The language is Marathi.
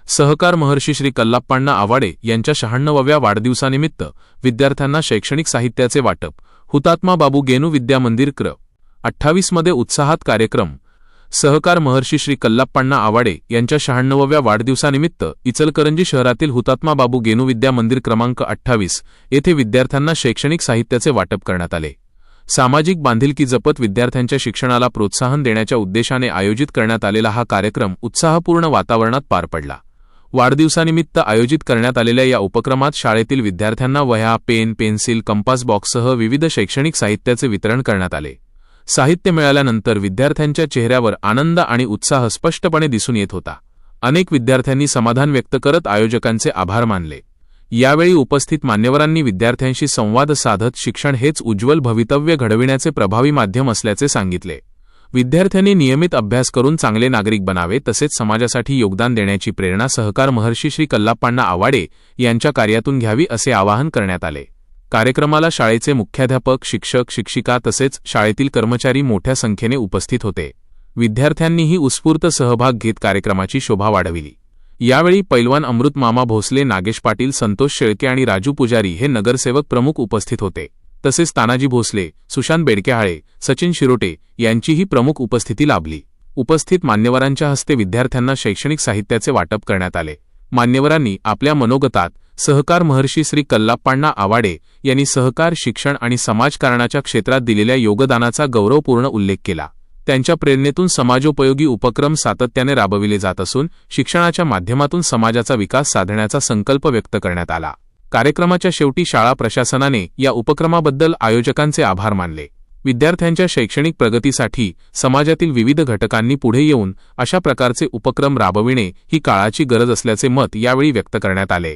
सहकार महर्षी श्री कल्लाप्पाण्णा आवाडे यांच्या 96व्या वाढदिवसानिमित्त विद्यार्थ्यांना शैक्षणिक साहित्याचे वाटप. हुतात्मा बाबू गेनू विद्या मंदिर क्र. 28 मध्ये उत्साहात कार्यक्रम. सहकार महर्षी श्री कल्लाप्पाण्णा आवाडे यांच्या 96व्या वाढदिवसानिमित्त इचलकरंजी शहरातील हुतात्मा बाबू गेनू विद्या मंदिर क्रमांक 28 येथे विद्यार्थ्यांना शैक्षणिक साहित्याचे वाटप करण्यात आले. सामाजिक बांधिलकी जपत विद्यार्थ्यांच्या शिक्षणाला प्रोत्साहन देण्याच्या उद्देशाने आयोजित करण्यात आलेला हा कार्यक्रम उत्साहपूर्ण वातावरणात पार पडला. वाढदिवसानिमित्त आयोजित करण्यात आलेल्या या उपक्रमात शाळेतील विद्यार्थ्यांना वह्या, पेन, पेन्सिल, कंपास बॉक्ससह विविध शैक्षणिक साहित्याचे वितरण करण्यात आले. साहित्य मिळाल्यानंतर विद्यार्थ्यांच्या चेहऱ्यावर आनंद आणि उत्साह स्पष्टपणे दिसून येत होता. अनेक विद्यार्थ्यांनी समाधान व्यक्त करत आयोजकांचे आभार मानले. यावेळी उपस्थित मान्यवरांनी विद्यार्थ्यांशी संवाद साधत शिक्षण हेच उज्ज्वल भवितव्य घडविण्याचे प्रभावी माध्यम असल्याचे सांगितले. विद्यार्थ्यांनी नियमित अभ्यास करून चांगले नागरिक बनावे तसेच समाजासाठी योगदान देण्याची प्रेरणा सहकार महर्षी श्री कल्लाप्पाण्णा आवाडे यांच्या कार्यातून घ्यावी असे आवाहन करण्यात आले. कार्यक्रमाला शाळेचे मुख्याध्यापक, शिक्षक, शिक्षिका तसेच शाळेतील कर्मचारी मोठ्या संख्येने उपस्थित होते. विद्यार्थ्यांनीही उत्स्फूर्त सहभाग घेत कार्यक्रमाची शोभा वाढविली. यावेळी पैलवान अमृत मामा भोसले, नागेश पाटील, संतोष शेळके आणि राजू पुजारी हे नगरसेवक प्रमुख उपस्थित होते. तसेच तानाजी भोसले, सुशांत बेडकेहाळे, सचिन शिरोटे यांचीही प्रमुख उपस्थिती लाभली. उपस्थित मान्यवरांच्या हस्ते विद्यार्थ्यांना शैक्षणिक साहित्याचे वाटप करण्यात आले. मान्यवरांनी आपल्या मनोगतात सहकार महर्षी श्री कल्लाप्पाण्णा आवाडे यांनी सहकार, शिक्षण आणि समाजकारणाच्या क्षेत्रात दिलेल्या योगदानाचा गौरवपूर्ण उल्लेख केला. त्यांच्या प्रेरणेतून समाजोपयोगी उपक्रम सातत्याने राबविले जात असून शिक्षणाच्या माध्यमातून समाजाचा विकास साधण्याचा संकल्प व्यक्त करण्यात आला. कार्यक्रमाच्या शेवटी शाळा प्रशासनाने या उपक्रमाबद्दल आयोजकांचे आभार मानले. विद्यार्थ्यांच्या शैक्षणिक प्रगतीसाठी समाजातील विविध घटकांनी पुढे येऊन अशा प्रकारचे उपक्रम राबविणे ही काळाची गरज असल्याचे मत यावेळी व्यक्त करण्यात आले.